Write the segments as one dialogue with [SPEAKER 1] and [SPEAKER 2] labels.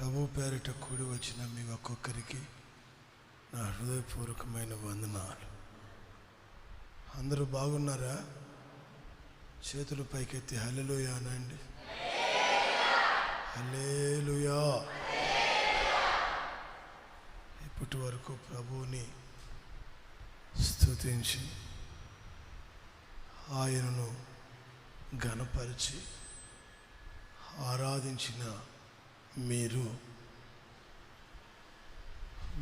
[SPEAKER 1] ప్రభు పేరిట కూడి వచ్చిన మీ ఒక్కొక్కరికి నా హృదయపూర్వకమైన వందనాలు. అందరూ బాగున్నారా? చేతులు పైకెత్తి హల్లెలూయా అనండి. హల్లెలూయా. ఇప్పటి వరకు ప్రభువుని స్తుతించి ఆయనను ఘనపరిచి ఆరాధించిన మీరు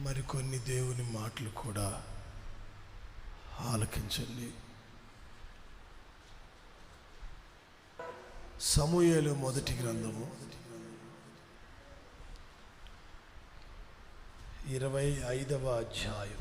[SPEAKER 1] మరికొన్ని దేవుని మాటలు కూడా ఆలకించండి. సమూయేలు మొదటి గ్రంథము 25వ అధ్యాయం.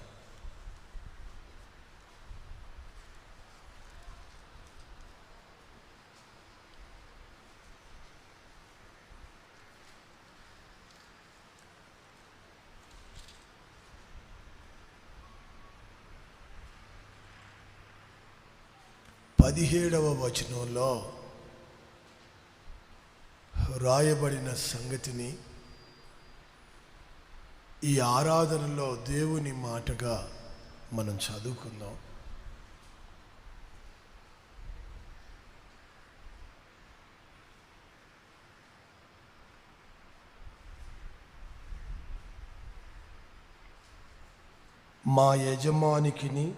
[SPEAKER 1] పదిహేడవ వచనంలో రాయబడిన సంగతిని ఈ ఆరాధనలో దేవుని మాటగా మనం చదువుకుందాం. మా యజమానికిని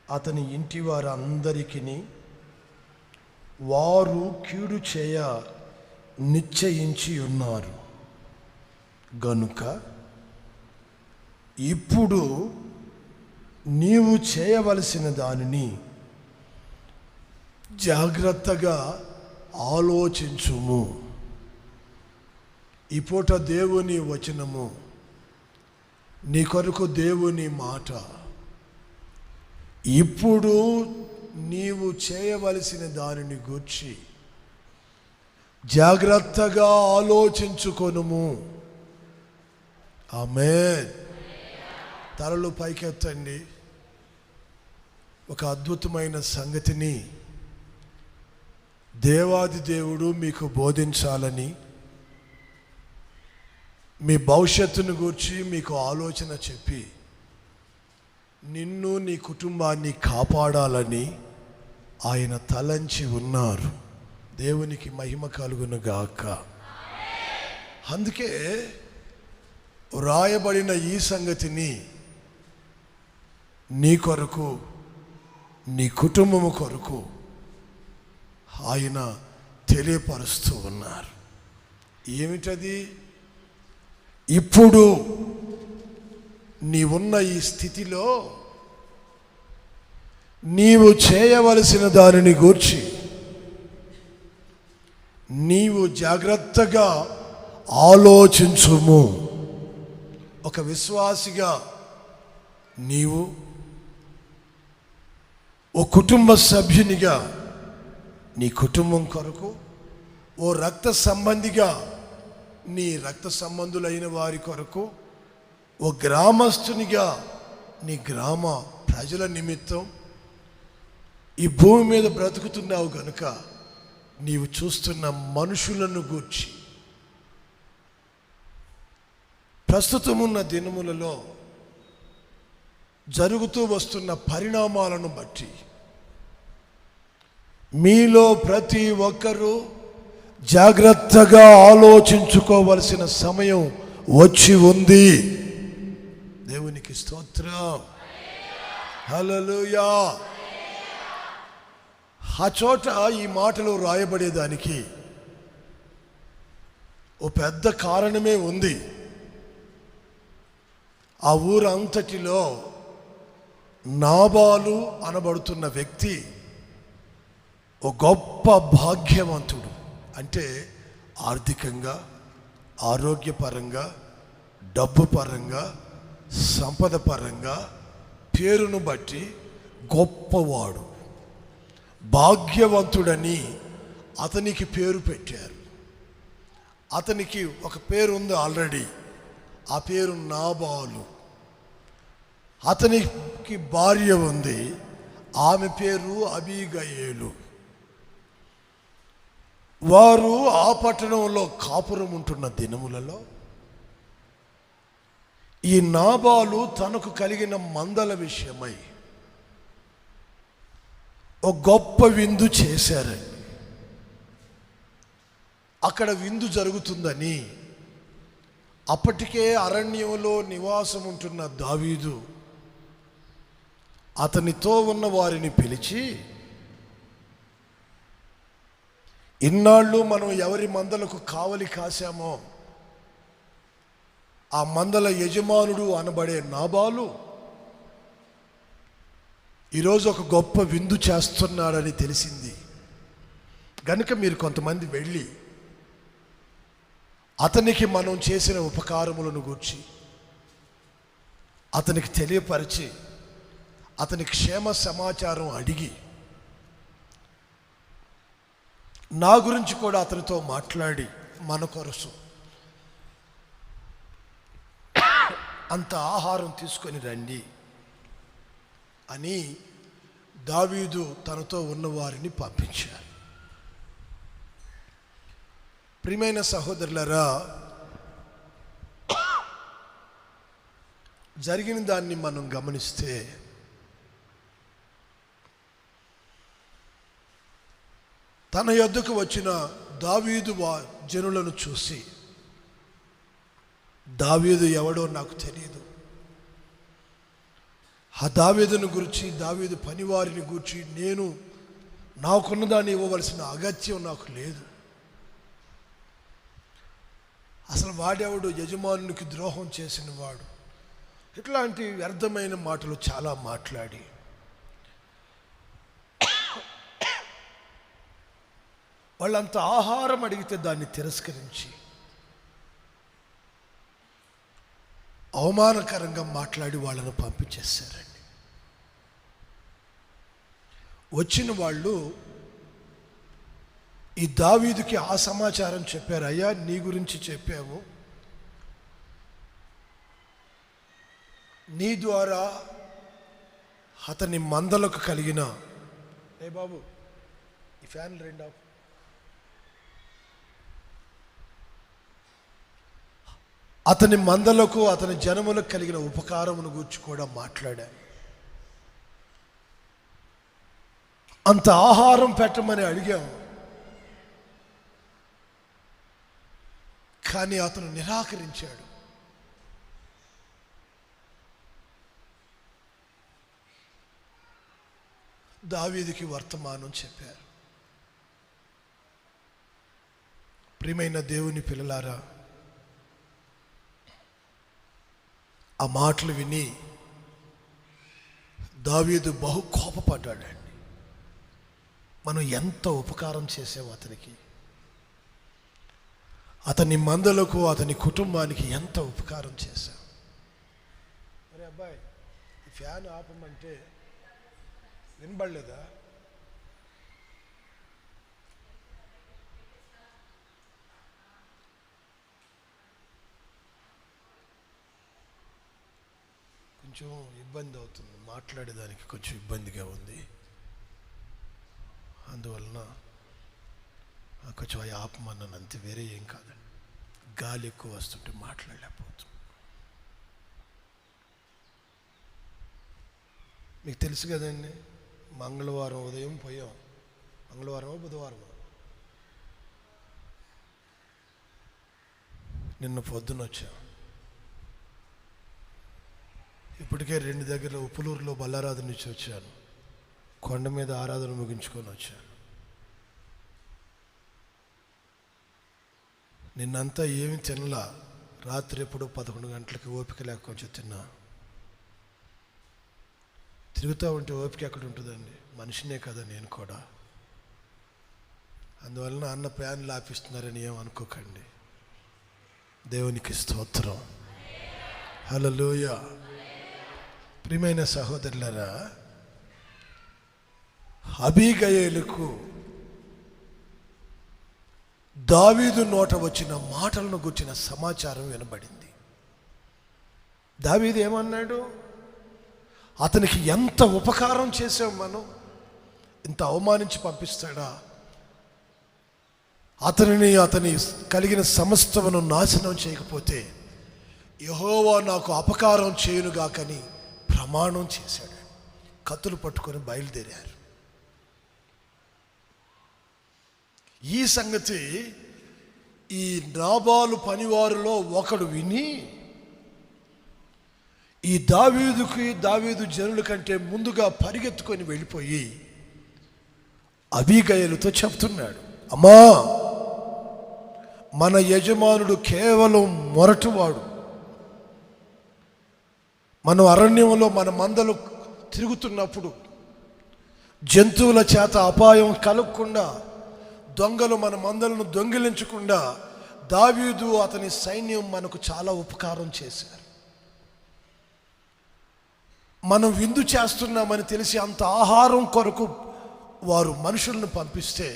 [SPEAKER 1] అతని ఇంటి వారందరికీ వారు కీడు చేయ నిశ్చయించి ఉన్నారు గనుక ఇప్పుడు నీవు చేయవలసిన దానిని జాగ్రత్తగా ఆలోచించుము. ఈ పూట దేవుని వచనము, నీ కొరకు దేవుని మాట. ఇప్పుడు నీవు చేయవలసిన దానిని గూర్చి జాగ్రత్తగా ఆలోచించుకొనుము. ఆమేన్. తలలు పైకెత్తండి. ఒక అద్భుతమైన సంగతిని దేవాది దేవుడు మీకు బోధించాలని, మీ భవిష్యత్తును గూర్చి మీకు ఆలోచన చెప్పి నిన్ను నీ కుటుంబాన్ని కాపాడాలని ఆయన తలంచి ఉన్నారు. దేవునికి మహిమ కలుగును గాక. అందుకే వ్రాయబడిన ఈ సంగతిని నీ కొరకు, నీ కుటుంబము కొరకు ఆయన తెలియపరుస్తూ ఉన్నారు. ఏమిటది? ఇప్పుడు నీవున్న ఈ స్థితిలో నీవు చేయవలసిన దానిని గూర్చి నీవు జాగ్రత్తగా ఆలోచించుము. ఒక విశ్వాసిగా నీవు, ఓ కుటుంబ సభ్యునిగా నీ కుటుంబం కొరకు, ఓ రక్త సంబంధిగా నీ రక్త సంబంధులైన వారి కొరకు, ఓ గ్రామస్తునిగా నీ గ్రామ ప్రజల నిమిత్తం ఈ భూమి మీద బ్రతుకుతున్నావు గనుక నీవు చూస్తున్న మనుషులను గూర్చి, ప్రస్తుతం ఉన్న దినములలో జరుగుతూ వస్తున్న పరిణామాలను బట్టి మీలో ప్రతి ఒక్కరూ జాగ్రత్తగా ఆలోచించుకోవలసిన సమయం వచ్చి ఉంది. దేవునికి స్తోత్రం. హల్లెలూయా. ఆ చోట ఈ మాటలు రాయబడేదానికి ఓ పెద్ద కారణమే ఉంది. ఆ ఊరంతటిలో నాబాలు అనబడుతున్న వ్యక్తి ఓ గొప్ప భాగ్యవంతుడు. అంటే ఆర్థికంగా, ఆరోగ్యపరంగా, డబ్బు పరంగా, సంపద పరంగా, పేరును బట్టి గొప్పవాడు, భాగ్యవంతుడని అతనికి పేరు పెట్టారు. అతనికి ఒక పేరు ఉంది ఆల్రెడీ. ఆ పేరు నాబాలు. అతనికి భార్య ఉంది, ఆమె పేరు అబీగయేలు. వారు ఆ పట్టణంలో కాపురం ఉంటున్న దినములలో ఈ నాబాలు తనకు కలిగిన మందల విషయమై ఒక గొప్ప విందు చేశారండి. అక్కడ విందు జరుగుతుందని అప్పటికే అరణ్యంలో నివాసం ఉంటున్న దావీదు అతనితో ఉన్న వారిని పిలిచి, ఇన్నాళ్ళు మనం ఎవరి మందలకు కావలి కాశామో ఆ మందల యజమానుడు అనబడే నాబాలు ఈరోజు ఒక గొప్ప విందు చేస్తున్నాడని తెలిసింది గనుక మీరు కొంతమంది వెళ్ళి అతనికి మనం చేసిన ఉపకారములను గూర్చి అతనికి తెలియపరిచి అతని క్షేమ సమాచారం అడిగి నా గురించి కూడా అతనితో మాట్లాడి మన కొరకు అంత ఆహారం తీసుకొని రండి అని దావీదు తనతో ఉన్నవారిని పంపించారు. ప్రియమైన సహోదరులారా, జరిగిన దాన్ని మనం గమనిస్తే తన యొద్దకు వచ్చిన దావీదు జనులను చూసి, దావీదు ఎవడో నాకు తెలియదు, ఆ దావీదును గురించి దావీదు పనివారిని గురించి నేను నాకున్నదాన్ని ఇవ్వవలసిన అగత్యం నాకు లేదు, అసలు వాడెవడు యజమానునికి ద్రోహం చేసిన వాడు, ఇట్లాంటి వ్యర్థమైన మాటలు చాలా మాట్లాడి వాళ్ళంత ఆహారం అడిగితే దాన్ని తిరస్కరించి అవమానకరంగా మాట్లాడి వాళ్ళను పంపించేశారండి. వచ్చిన వాళ్ళు ఈ దావీదుకి ఆ సమాచారం చెప్పారు, అయ్యా నీ గురించి చెప్పాము, నీ ద్వారా అతని మందలకు కలిగిన ఏ బాబు ఈ ఫ్యాన్ రెండు ఆఫ్, అతని మందలకు అతని జనములకు కలిగిన ఉపకారమును గురించి కూడా మాట్లాడారు. అంత ఆహారం పెట్టమని అడిగాము, కానీ అతను నిరాకరించాడు. దావీదుకి వర్తమానం చెప్పారు. ప్రియమైన దేవుని పిల్లలారా, ఆ మాటలు విని దావీదు బహు కోపపడ్డాడండి. మనం ఎంత ఉపకారం చేసాము అతనికి, అతని మందలకు అతని కుటుంబానికి ఎంత ఉపకారం చేశాం. అరే అబ్బాయి ఈ ఫ్యాన్ ఆపమంటే వినబడలేదా? కొంచెం ఇబ్బంది అవుతుంది, మాట్లాడేదానికి కొంచెం ఇబ్బందిగా ఉంది, అందువలన కొంచెం అవి ఆపమన్నాను అంతే, వేరే ఏం కాదండి. గాలి ఎక్కువ వస్తుంటే మాట్లాడలేకపోతుంది. మీకు తెలుసు కదండి, మంగళవారం ఉదయం పోయాం, మంగళవారమో బుధవారమో, నిన్న పొద్దున వచ్చాం. ఇప్పటికే 2 దగ్గర ఉప్పులూరులో బల్లారాధన నుంచి వచ్చాను, కొండ మీద ఆరాధన ముగించుకొని వచ్చాను. నిన్నంతా ఏమి తినలా, రాత్రి ఎప్పుడో 11 గంటలకి ఓపిక లేక కొంచెం తిన్నా. తిరుగుతూ ఉంటే ఓపిక ఎక్కడ ఉంటుందండి, మనిషినే కదా నేను కూడా. అందువలన అన్న ప్యాన్లు ఆపిస్తున్నారని ఏమనుకోకండి. దేవునికి స్తోత్రం, హల్లెలూయా. ప్రియమైన సహోదరులారా, అబీగయీలుకు దావీదు నోట వచ్చిన మాటలను గుర్చిన సమాచారం వినబడింది. దావీదు ఏమన్నాడు? అతనికి ఎంత ఉపకారం చేసాం మనం, ఇంత అవమానించి పంపిస్తాడా? అతనిని అతని కలిగిన సమస్తమును నాశనం చేయకపోతే యెహోవా నాకు అపకారం చేయునుగాకని ప్రమాణం చేశాడు. కత్తులు పట్టుకొని బయలుదేరారు. ఈ సంగతి ఈ నాబాలు పనివారిలో ఒకడు విని ఈ దావీదు జనుల కంటే ముందుగా పరిగెత్తుకొని వెళ్ళిపోయి అబీగయలుతో చెప్తున్నాడు, అమ్మా, మన యజమానుడు కేవలం మొరటువాడు. మనం అరణ్యంలో మన మందలు తిరుగుతున్నప్పుడు జంతువుల చేత అపాయం కలగకుండా, దొంగలు మన మందలను దొంగిలించకుండా దావీదు అతని సైన్యం మనకు చాలా ఉపకారం చేశారు. మనం విందు చేస్తున్నామని తెలిసి అంత ఆహారం కొరకు వారు మనుషులను పంపిస్తే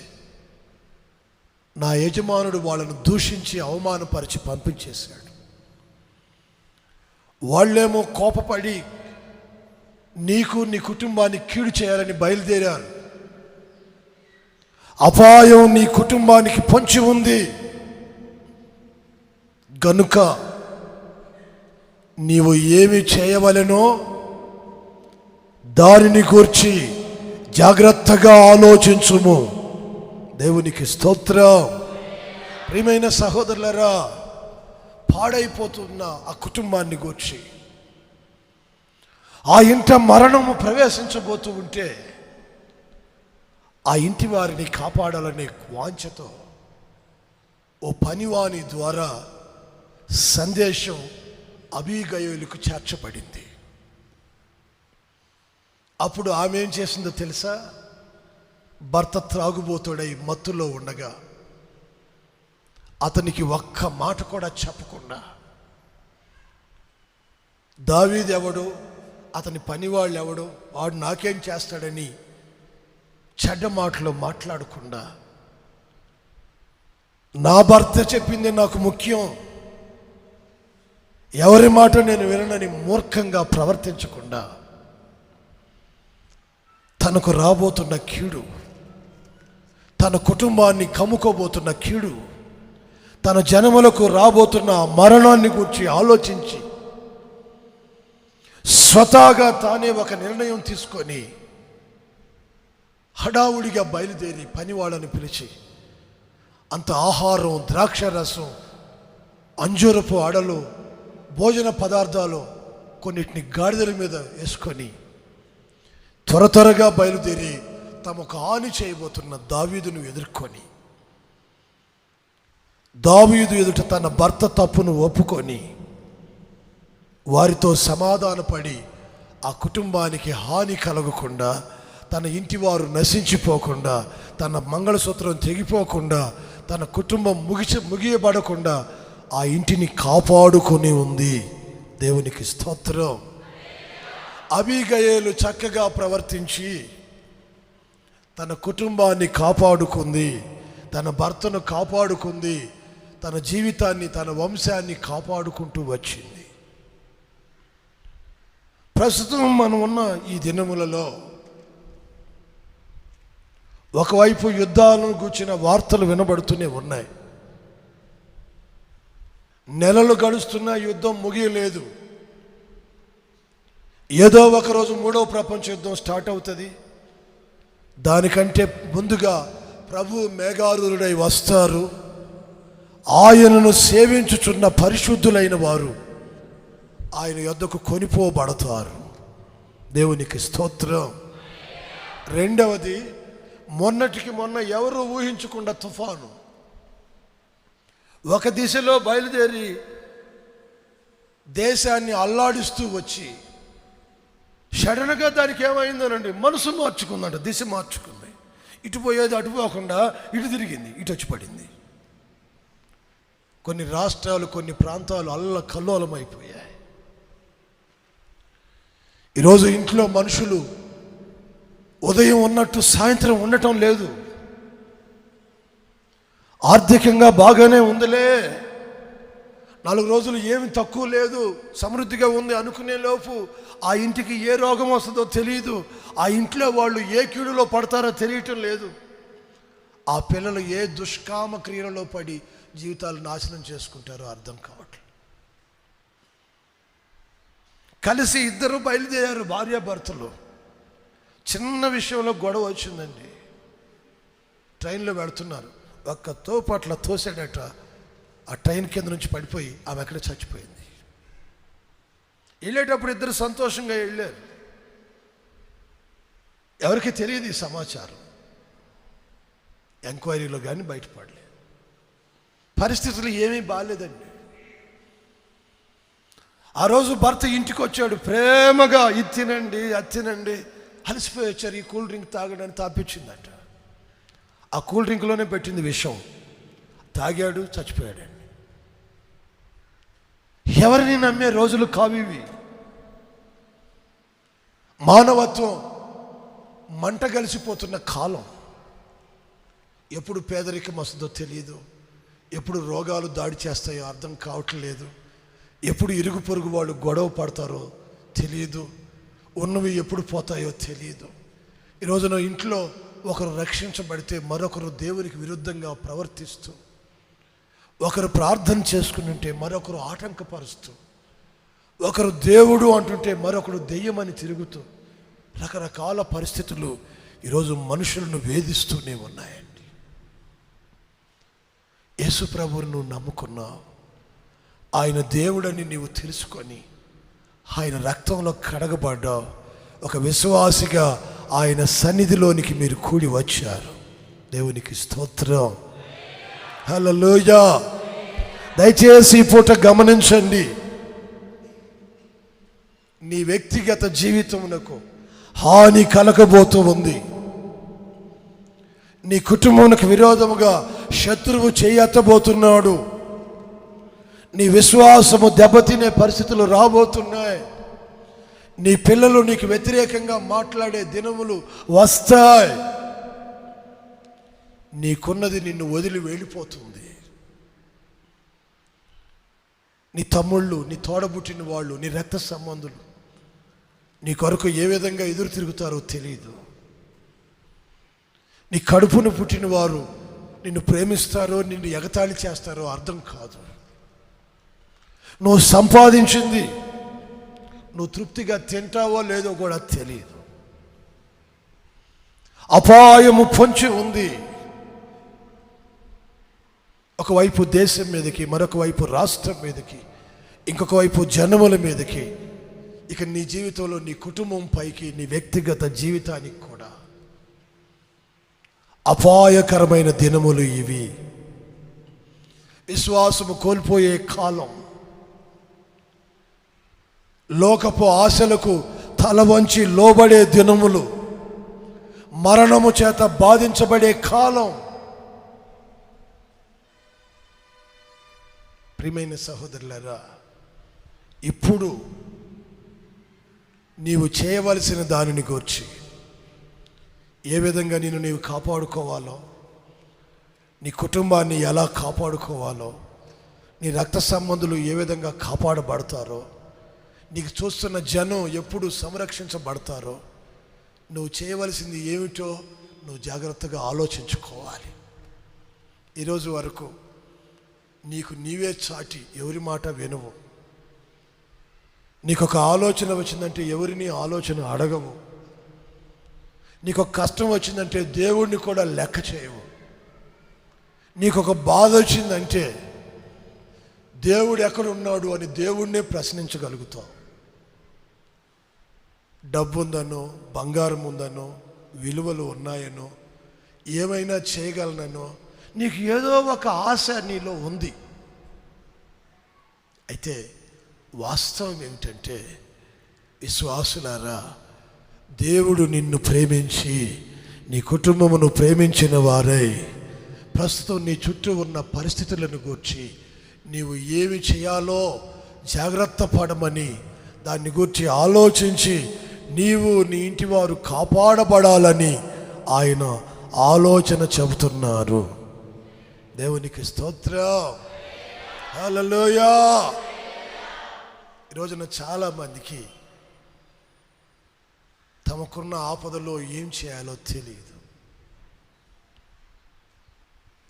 [SPEAKER 1] నా యజమానుడు వాళ్ళను దూషించి అవమానపరిచి పంపించేశాడు. వాళ్ళేమో కోపపడి నీకు నీ కుటుంబాన్ని కీడు చేయాలని బయలుదేరారు. అపాయం నీ కుటుంబానికి పొంచి ఉంది గనుక నీవు ఏమి చేయవలెనో దానిని గూర్చి జాగ్రత్తగా ఆలోచించుము. దేవునికి స్తోత్రం. ప్రియమైన సహోదరులారా, పాడైపోతున్న ఆ కుటుంబాన్ని గూర్చి, ఆ ఇంట మరణము ప్రవేశించబోతూ ఉంటే ఆ ఇంటి వారిని కాపాడాలనే వాంఛతో ఓ పనివాని ద్వారా సందేశం అబీగయలుకు చేర్చబడింది. అప్పుడు ఆమె ఏం చేసిందో తెలుసా? భర్త త్రాగుబోతుడై మత్తులో ఉండగా అతనికి ఒక్క మాట కూడా చెప్పకుండా, దావీదు ఎవడు, అతని పనివాళ్ళు ఎవడు, వాడు నాకేం చేస్తాడని చెడ్డ మాటలు మాట్లాడకుండా, నా భర్త చెప్పింది నాకు ముఖ్యం, ఎవరి మాట నేను విననని మూర్ఖంగా ప్రవర్తించకుండా, తనకు రాబోతున్న కీడు, తన కుటుంబాన్ని కమ్ముకోబోతున్న కీడు, తన జనములకు రాబోతున్న మరణాన్ని గురించి ఆలోచించి స్వతహాగా తానే ఒక నిర్ణయం తీసుకొని హడావుడిగా బయలుదేరి పనివాళ్ళని పిలిచి అంత ఆహారం, ద్రాక్షరసం, అంజూరపు అడలు, భోజన పదార్థాలు కొన్నిటిని గాడిదల మీద వేసుకొని త్వరగా బయలుదేరి తమకు హాని చేయబోతున్న దావీదును ఎదుర్కొని, దావీదు ఎదుట తన భర్త తప్పును ఒప్పుకొని వారితో సమాధానపడి ఆ కుటుంబానికి హాని కలగకుండా, తన ఇంటి వారు నశించిపోకుండా, తన మంగళసూత్రం తెగిపోకుండా, తన కుటుంబం ముగియబడకుండా ఆ ఇంటిని కాపాడుకొని ఉంది. దేవునికి స్తోత్రం. అబీగయలు చక్కగా ప్రవర్తించి తన కుటుంబాన్ని కాపాడుకుంది, తన భర్తను కాపాడుకుంది, తన జీవితాన్ని, తన వంశాన్ని కాపాడుకుంటూ వచ్చింది. ప్రస్తుతం మనం ఉన్న ఈ దినములలో ఒకవైపు యుద్ధాలను గూర్చిన వార్తలు వినబడుతూనే ఉన్నాయి. నెలలు గడుస్తున్నా యుద్ధం ముగియలేదు. ఏదో ఒకరోజు మూడవ ప్రపంచ యుద్ధం స్టార్ట్ అవుతుంది. దానికంటే ముందుగా ప్రభు మేఘారూఢుడై వస్తారు. ఆయనను సేవించుచున్న పరిశుద్ధులైన వారు ఆయన యొద్దకు కొనిపోబడతారు. దేవునికి స్తోత్రం. రెండవది, మొన్నటికి మొన్న ఎవరు ఊహించకుండా తుఫాను ఒక దిశలో బయలుదేరి దేశాన్ని అల్లాడిస్తూ వచ్చి సడన్గా దానికి ఏమైందనండి, మనసు మార్చుకుందంట, దిశ మార్చుకుంది. ఇటు పోయేది అటు పోకుండా ఇటు తిరిగింది, ఇటు వచ్చి పడింది. కొన్ని రాష్ట్రాలు, కొన్ని ప్రాంతాలు అల్లకల్లోలమైపోయాయి. ఈరోజు ఇంట్లో మనుషులు ఉదయం ఉన్నట్టు సాయంత్రం ఉండటం లేదు. ఆర్థికంగా బాగానే ఉందిలే, 4 రోజులు ఏమి తక్కువ లేదు, సమృద్ధిగా ఉంది అనుకునే లోపు ఆ ఇంటికి ఏ రోగం వస్తుందో తెలియదు, ఆ ఇంట్లో వాళ్ళు ఏ కీడులో పడతారో తెలియటం లేదు. ఆ పిల్లలు ఏ దుష్కామ క్రియలలో పడి జీవితాలు నాశనం చేసుకుంటారో అర్థం కావట్లేదు. కలిసి ఇద్దరు బయలుదేరారు, భార్యాభర్తలు. చిన్న విషయంలో గొడవ వచ్చిందండి. ట్రైన్లో వెళుతున్నారు, ఒక్క తోపు అట్లా తోసాడట, ఆ ట్రైన్ కింద నుంచి పడిపోయి ఆమె అక్కడ చచ్చిపోయింది. వెళ్ళేటప్పుడు ఇద్దరు సంతోషంగా వెళ్ళారు. ఎవరికి తెలియదు ఈ సమాచారం, ఎంక్వైరీలో కానీ బయటపడలేదు. పరిస్థితులు ఏమీ బాగాలేదండి. ఆ రోజు భర్త ఇంటికి వచ్చాడు, ప్రేమగా ఇది తినండి అది తినండి, అలసిపోయి వచ్చారు, ఈ కూల్ డ్రింక్ తాగడానికి తాపించిందట. ఆ కూల్ డ్రింక్లోనే పెట్టింది విషం, తాగాడు, చచ్చిపోయాడండి. ఎవరిని నమ్మే రోజులు కావివి. మానవత్వం మంట కలిసిపోతున్న కాలం. ఎప్పుడు పేదరికం వస్తుందో తెలియదు, ఎప్పుడు రోగాలు దాడి చేస్తాయో అర్థం కావట్లేదు, ఎప్పుడు ఇరుగు పొరుగు వాళ్ళు గొడవ పడతారో తెలియదు, ఉన్నవి ఎప్పుడు పోతాయో తెలియదు. ఈరోజున ఇంట్లో ఒకరు రక్షించబడితే మరొకరు దేవునికి విరుద్ధంగా ప్రవర్తిస్తూ, ఒకరు ప్రార్థన చేసుకుని ఉంటే మరొకరు ఆటంకపరుస్తూ, ఒకరు దేవుడు అంటుంటే మరొకరు దెయ్యమని తిరుగుతూ, రకరకాల పరిస్థితులు ఈరోజు మనుషులను వేధిస్తూనే ఉన్నాయండి. యేసు ప్రభువును నువ్వు నమ్ముకున్నావు, ఆయన దేవుడని నీవు తెలుసుకొని ఆయన రక్తంలో కడగబడ్డావు. ఒక విశ్వాసిగా ఆయన సన్నిధిలోనికి మీరు కూడి వచ్చారు. దేవునికి స్తోత్రం, హల్లెలూయా. దయచేసి ఈ పూట గమనించండి, నీ వ్యక్తిగత జీవితమునకు హాని కలగబోతూ ఉంది. నీ కుటుంబానికి విరోధముగా శత్రువు చేయెత్తబోతున్నాడు. నీ విశ్వాసము దెబ్బతినే పరిస్థితులు రాబోతున్నాయి. నీ పిల్లలు నీకు వ్యతిరేకంగా మాట్లాడే దినములు వస్తాయి. నీకున్నది నిన్ను వదిలి వెళ్ళిపోతుంది. నీ తమ్ముళ్ళు, నీ తోడబుట్టిన వాళ్ళు, నీ రక్త సంబంధులు నీ కొరకు ఏ విధంగా ఎదురు తిరుగుతారో తెలియదు. నీ కడుపును పుట్టిన వారు నిన్ను ప్రేమిస్తారో నిన్ను ఎగతాళి చేస్తారో అర్థం కాదు. నువ్వు సంపాదించింది నువ్వు తృప్తిగా తింటావో లేదో కూడా తెలియదు. అపాయము పొంచి ఉంది. ఒకవైపు దేశం మీదకి, మరొక వైపు రాష్ట్రం మీదకి, ఇంకొక వైపు జనముల మీదకి, ఇక నీ జీవితంలో నీ కుటుంబం పైకి, నీ వ్యక్తిగత జీవితానికి కూడా అపాయకరమైన దినములు ఇవి. విశ్వాసము కోల్పోయే కాలం, లోకపు ఆశలకు తల వంచి లోబడే దినములు, మరణము చేత బాధించబడే కాలం. ప్రియమైన సహోదరులారా, ఇప్పుడు నీవు చేయవలసిన దానిని గూర్చి, ఏ విధంగా నీవు కాపాడుకోవాలో, నీ కుటుంబాన్ని ఎలా కాపాడుకోవాలో, నీ రక్త సంబంధులు ఏ విధంగా కాపాడబడతారో, నీకు చూస్తున్న జనం ఎప్పుడు సంరక్షించబడతారో, నువ్వు చేయవలసింది ఏమిటో నువ్వు జాగ్రత్తగా ఆలోచించుకోవాలి. ఈరోజు వరకు నీకు నీవే చాటి ఎవరి మాట వినవు. నీకు ఒక ఆలోచన వచ్చిందంటే ఎవరిని ఆలోచన అడగవు. నీకు ఒక కష్టం వచ్చిందంటే దేవుడిని కూడా లెక్క చేయవు. నీకు ఒక బాధ వచ్చిందంటే దేవుడు ఎక్కడున్నాడు అని దేవుడినే ప్రశ్నించగలుగుతావు. డబ్బు ఉందనో, బంగారం ఉందనో, విలువలు ఉన్నాయనో, ఏమైనా చేయగలనో, నీకు ఏదో ఒక ఆశ నీలో ఉంది. అయితే వాస్తవం ఏమిటంటే, విశ్వాసులారా, దేవుడు నిన్ను ప్రేమించి నీ కుటుంబమును ప్రేమించిన వారై ప్రస్తుతం నీ చుట్టూ ఉన్న పరిస్థితులను గూర్చి నీవు ఏమి చేయాలో జాగ్రత్త పడమని, దాన్ని గూర్చి ఆలోచించి నీవు నీ ఇంటి వారు కాపాడబడాలని ఆయన ఆలోచన చెబుతున్నారు. దేవునికి స్తోత్రం, హల్లెలూయా. ఈరోజున చాలామందికి తమకున్న ఆపదలో ఏం చేయాలో తెలియదు.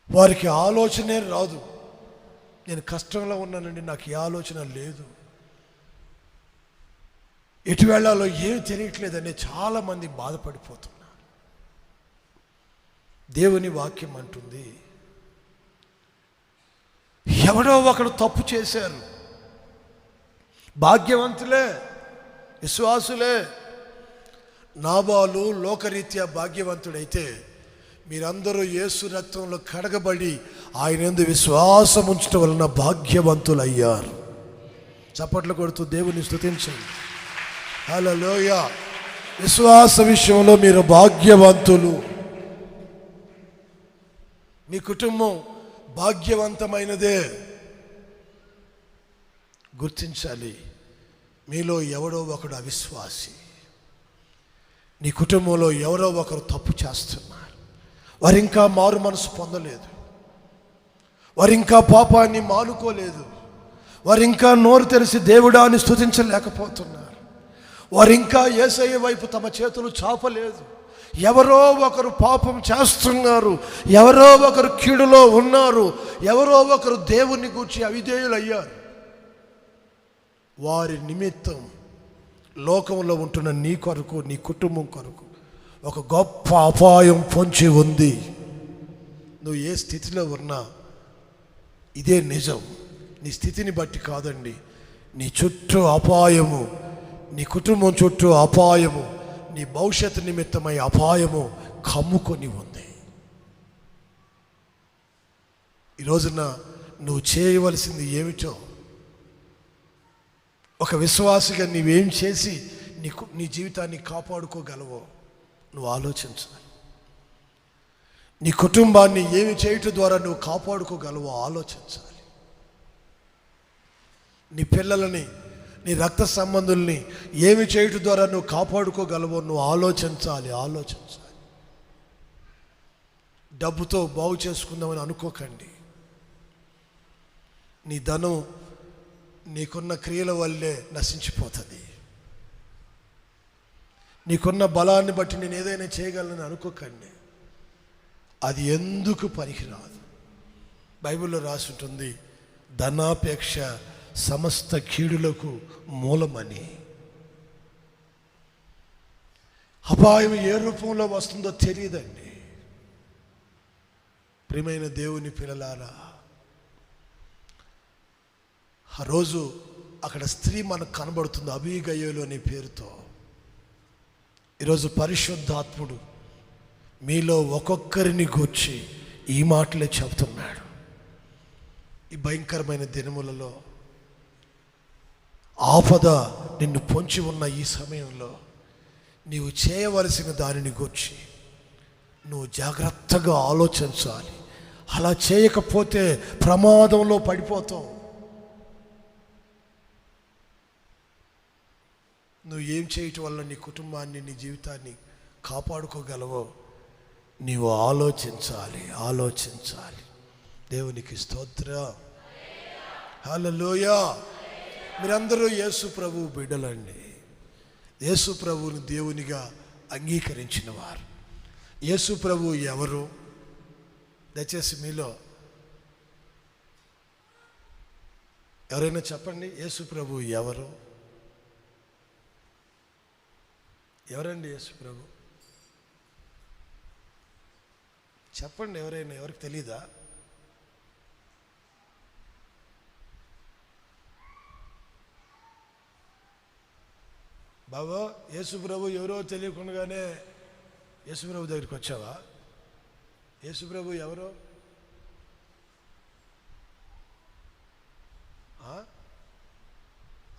[SPEAKER 1] వారికి ఆలోచనే రాదు. నేను కష్టంలో ఉన్నానండి, నాకు ఈ ఆలోచన లేదు, ఎటు వెళ్ళాలో ఏం తెలియట్లేదని చాలామంది బాధపడిపోతున్నారు. దేవుని వాక్యం అంటుంది, ఎవడో ఒకడు తప్పు చేశారు, భాగ్యవంతులే, విశ్వాసులే. నాబాలు లోకరీత్యా భాగ్యవంతుడైతే మీరందరూ యేసు రక్తంలో కడగబడి ఆయన యందు విశ్వాసం ఉంచడం వలన భాగ్యవంతులయ్యారు. చప్పట్లు కొడుతూ దేవుని స్తుతించండి. హల్లెలూయా. విశ్వాస విషయంలో మీరు భాగ్యవంతులు. మీ కుటుంబం భాగ్యవంతమైనదే. గుర్తించాలి, మీలో ఎవడో ఒకడు అవిశ్వాసి, నీ కుటుంబంలో ఎవరో ఒకరు తప్పు చేస్తున్నారు. వారు ఇంకా మారు మనసు పొందలేదు, వారు ఇంకా పాపాన్ని మానుకోలేదు, వారు ఇంకా నోరు తెరిచి దేవుడాన్ని స్తుతించలేకపోతున్నారు, వారు ఇంకా యేసయ్య వైపు తమ చేతులు చాపలేదు. ఎవరో ఒకరు పాపం చేస్తున్నారు, ఎవరో ఒకరు కీడులో ఉన్నారు, ఎవరో ఒకరు దేవుని గూర్చి అవిధేయులయ్యారు. వారి నిమిత్తం లోకంలో ఉంటున్న నీ కొరకు, నీ కుటుంబం కొరకు ఒక గొప్ప అపాయం పొంచి ఉంది. నువ్వు ఏ స్థితిలో ఉన్నా ఇదే నిజం. నీ స్థితిని బట్టి కాదండి, నీ చుట్టూ అపాయము, నీ కుటుంబం చుట్టూ అపాయము, నీ భవిష్యత్తు నిమిత్తమై అపాయము కమ్ముకొని ఉంది. ఈ రోజున నువ్వు చేయవలసింది ఏమిటో, ఒక విశ్వాసిగా నీవేం చేసి నీ జీవితాన్ని కాపాడుకోగలవో నువ్వు ఆలోచించాలి. నీ కుటుంబాన్ని ఏమి చేయటం ద్వారా నువ్వు కాపాడుకోగలవో ఆలోచించాలి. నీ పిల్లలని, నీ రక్త సంబంధుల్ని ఏమి చేయటం ద్వారా నువ్వు కాపాడుకోగలవో నువ్వు ఆలోచించాలి. డబ్బుతో బాగు చేసుకుందామని అనుకోకండి. నీ ధనం నీకున్న క్రియల వల్లే నశించిపోతుంది. నీకున్న బలాన్ని బట్టి నేను ఏదైనా చేయగలను అనుకోకండి, అది ఎందుకు పనికిరాదు. బైబిల్లో రాసి ఉంటుంది, ధనాపేక్ష సమస్త కీడులకు మూలమని. అపాయం ఏ రూపంలో వస్తుందో తెలియదండి. ప్రియమైన దేవుని పిల్లలారా, ఆ రోజు అక్కడ స్త్రీ మనకు కనబడుతుంది, అబీగయలు అనే పేరుతో. ఈరోజు పరిశుద్ధాత్ముడు మీలో ఒక్కొక్కరిని గూర్చి ఈ మాటలే చెబుతున్నాడు. ఈ భయంకరమైన దినములలో ఆపద నిన్ను పొంచి ఉన్న ఈ సమయంలో నీవు చేయవలసిన దానిని గూర్చి నువ్వు జాగ్రత్తగా ఆలోచించాలి. అలా చేయకపోతే ప్రమాదంలో పడిపోతావు. నువ్వు ఏం చేయటం వల్ల నీ కుటుంబాన్ని, నీ జీవితాన్ని కాపాడుకోగలవో నీవు ఆలోచించాలి. దేవునికి స్తోత్రం. హల్లెలూయా. మీరందరూ యేసు ప్రభు బిడ్డలండి. యేసు ప్రభువుని దేవునిగా అంగీకరించిన వారు. యేసు ప్రభు ఎవరు? దయచేసి మీలో ఎవరైనా చెప్పండి, యేసు ప్రభు ఎవరు? ఎవరండి యేసు ప్రభు? చెప్పండి ఎవరైనా. ఎవరికి తెలీదా? బాబా, యేసు ప్రభు ఎవరో తెలియకుండానే యేసు ప్రభు దగ్గరికి వచ్చావా? యేసు ప్రభు ఎవరో?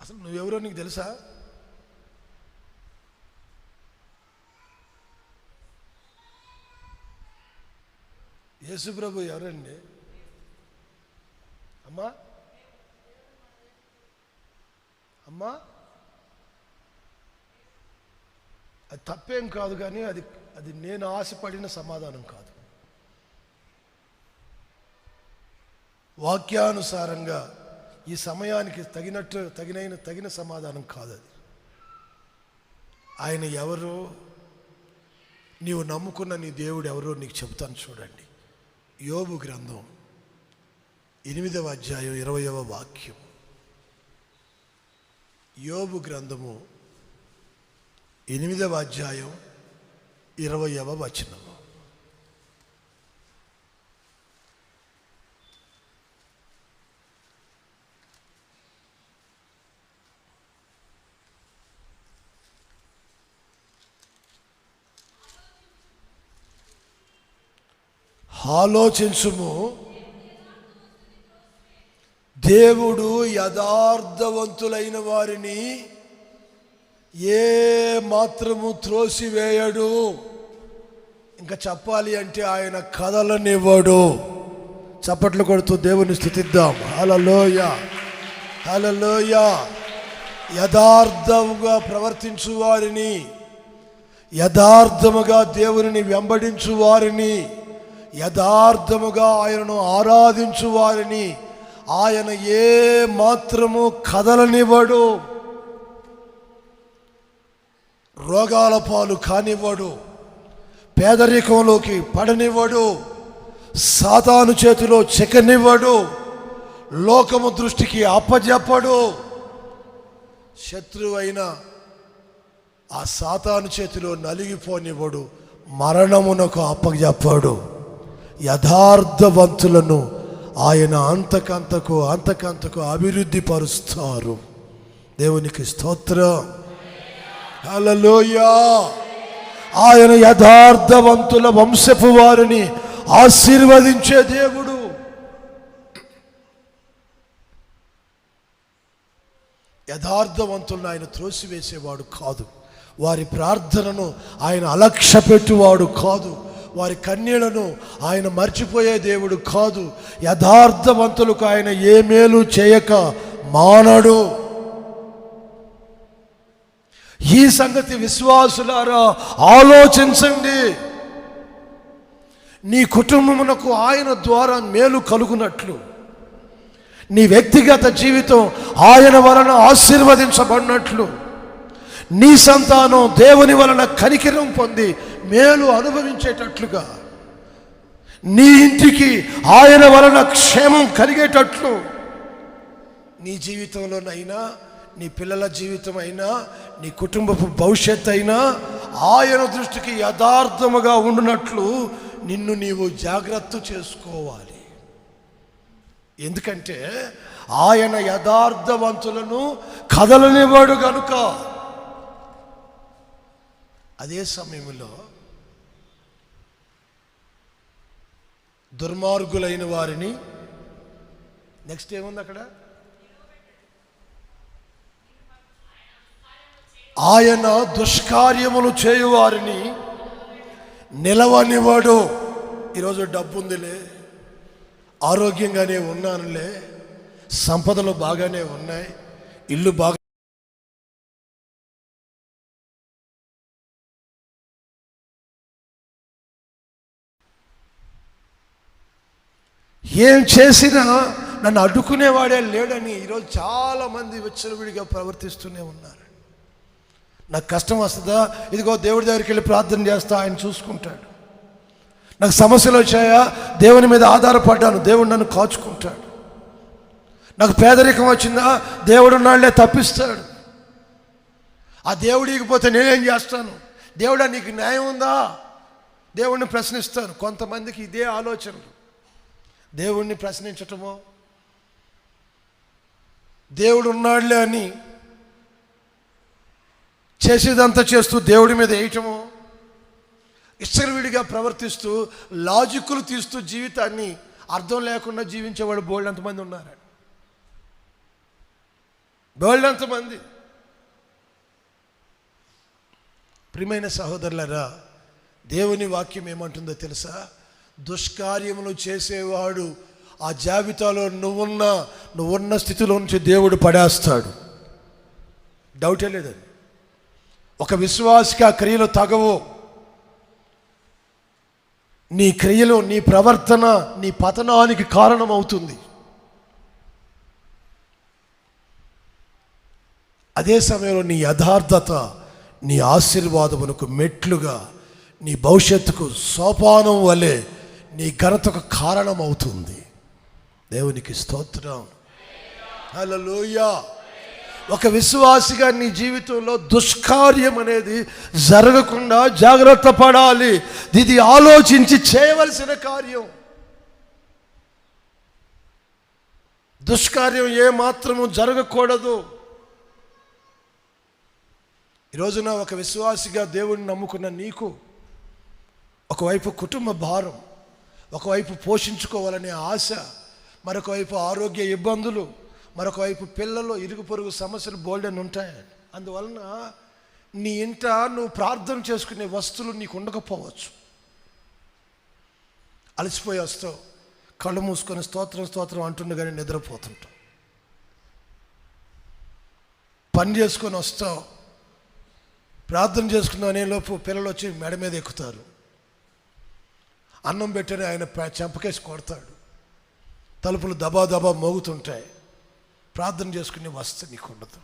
[SPEAKER 1] అసలు నువ్వెవరో నీకు తెలుసా? యేసు ప్రభు ఎవరండి? అమ్మా అది తప్పేం కాదు, కానీ అది నేను ఆశపడిన సమాధానం కాదు. వాక్యానుసారంగా ఈ సమయానికి తగిన సమాధానం కాదు అది. ఆయన ఎవరో, నీవు నమ్ముకున్న నీ దేవుడు ఎవరో నీకు చెబుతాను చూడండి. యోబు గ్రంథం 8వ అధ్యాయం 20వ వాక్యం. యోబు గ్రంథము 8వ అధ్యాయం 20వ వచనం. ఆలోచించుము, దేవుడు యథార్థవంతులైన వారిని ఏ మాత్రము త్రోసివేయడు. ఇంకా చెప్పాలి అంటే ఆయన కదలనివ్వడు. చప్పట్లు కొడుతూ దేవుని స్తుతిద్దాం. హల్లెలూయా, హల్లెలూయా. యథార్థముగా ప్రవర్తించు వారిని, యథార్థముగా దేవుని వెంబడించు వారిని, యథార్థముగా ఆయనను ఆరాధించు వారిని ఆయన ఏ మాత్రము కదలనివ్వడు. రోగాల పాలు కానివ్వడు, పేదరికంలోకి పడనివ్వడు, సాతాను చేతిలో చిక్కనివ్వడు, లోకము దృష్టికి అప్పజెప్పడు. శత్రువైన ఆ సాతాను చేతిలో నలిగిపోనివ్వడు, మరణమునకు అప్పజెప్పడు. యథార్థవంతులను ఆయన అంతకంతకు అభివృద్ధి పరుస్తారు. దేవునికి స్తోత్రం. హల్లెలూయా. ఆయన యథార్థవంతుల వంశపు వారిని ఆశీర్వదించే దేవుడు. యథార్థవంతులను ఆయన త్రోసివేసేవాడు కాదు. వారి ప్రార్థనను ఆయన అలక్ష్య పెట్టువాడు కాదు. వారి కన్నీళ్లను ఆయన మర్చిపోయే దేవుడు కాదు. యథార్థవంతులకు ఆయన ఏ మేలు చేయక మానడు. ఈ సంగతి విశ్వాసులారా ఆలోచించండి. నీ కుటుంబమునకు ఆయన ద్వారా మేలు కలుగునట్లు, నీ వ్యక్తిగత జీవితం ఆయన వలన ఆశీర్వదించబడినట్లు, నీ సంతానం దేవుని వలన కనికరం పొంది మేలు అనుభవించేటట్లుగా, నీ ఇంటికి ఆయన వలన క్షేమం కలిగేటట్లు, నీ జీవితంలోనైనా, నీ పిల్లల జీవితం అయినా, నీ కుటుంబపు భవిష్యత్తు అయినా ఆయన దృష్టికి యథార్థముగా ఉండునట్లు నిన్ను నీవు జాగ్రత్త చేసుకోవాలి. ఎందుకంటే ఆయన యథార్థవంతులను కదలనివాడు గనుక. అదే సమయంలో దుర్మార్గులైన వారిని, నెక్స్ట్ ఏముంది అక్కడ, ఆయన దుష్కార్యములు చేయువారిని నిలవనివాడు. ఈరోజు డబ్బు ఉందిలే, ఆరోగ్యంగానే ఉన్నానులే, సంపదలు బాగానే ఉన్నాయి, ఇల్లు బాగా, ఏం చేసినా నన్ను అడ్డుకునేవాడే లేడని ఈరోజు చాలామంది విచ్చలవిడిగా ప్రవర్తిస్తూనే ఉన్నారు. నాకు కష్టం వస్తుందా, ఇదిగో దేవుడి దగ్గరికి వెళ్ళి ప్రార్థన చేస్తా, ఆయన చూసుకుంటాడు. నాకు సమస్యలు వచ్చాయా, దేవుని మీద ఆధారపడ్డాను, దేవుడు నన్ను కాచుకుంటాడు. నాకు పేదరికం వచ్చిందా, దేవుడు నాళ్లే తప్పిస్తాడు. ఆ దేవుడు ఇకపోతే నేనేం చేస్తాను, దేవుడా నీకు న్యాయం ఉందా, దేవుడిని ప్రశ్నిస్తాను. కొంతమందికి ఇదే ఆలోచనలు. దేవుణ్ణి ప్రశ్నించటమో, దేవుడు ఉన్నాడులే అని చేసేదంతా చేస్తూ దేవుడి మీద వేయటమో, ఇష్టవిడిగా ప్రవర్తిస్తూ లాజిక్కులు తీస్తూ జీవితాన్ని అర్థం లేకుండా జీవించేవాడు బోల్డ్ ఎంతమంది ఉన్నారు, బోల్డ్ ఎంతమంది. ప్రియమైన సహోదరులారా, దేవుని వాక్యం ఏమంటుందో తెలుసా? దుష్కార్యములు చేసేవాడు ఆ జాబితాలో నువ్వున్న స్థితిలో నుంచి దేవుడు పడేస్తాడు. డౌటే లేదండి. ఒక విశ్వాసికి ఆ క్రియలు తగవు. నీ క్రియలు, నీ ప్రవర్తన నీ పతనానికి కారణమవుతుంది. అదే సమయంలో నీ యథార్థత నీ ఆశీర్వాదమునకు మెట్లుగా, నీ భవిష్యత్తుకు సోపానం వలె నీ ఘనతకు కారణం అవుతుంది. దేవునికి స్తోత్రం. హల్లెలూయా. ఒక విశ్వాసిగా నీ జీవితంలో దుష్కార్యం అనేది జరగకుండా జాగ్రత్త పడాలి. ఇది ఆలోచించి చేయవలసిన కార్యం. దుష్కార్యం ఏమాత్రము జరగకూడదు. ఈరోజున ఒక విశ్వాసిగా దేవుడిని నమ్ముకున్న నీకు ఒకవైపు కుటుంబ భారం, ఒకవైపు పోషించుకోవాలనే ఆశ, మరొక వైపు ఆరోగ్య ఇబ్బందులు, మరొక వైపు పిల్లలు, ఇరుగు పొరుగు సమస్యలు బోల్డెన్ ఉంటాయి. అందువలన నీ ఇంట నువ్వు ప్రార్థన చేసుకునే వస్తువులు నీకు ఉండకపోవచ్చు. అలసిపోయి వస్తావు, కళ్ళు మూసుకొని స్తోత్రం స్తోత్రం అంటుండగానే నిద్రపోతుంటావు. పని చేసుకొని వస్తావు, ప్రార్థన చేసుకున్నావు అనే లోపు పిల్లలు వచ్చి మెడ మీద ఎక్కుతారు. అన్నం పెట్టని ఆయన చెంపకేసి కొడతాడు. తలుపులు దబా దబా మోగుతుంటాయి. ప్రార్థన చేసుకునే వస్తు నీకు ఉండదు.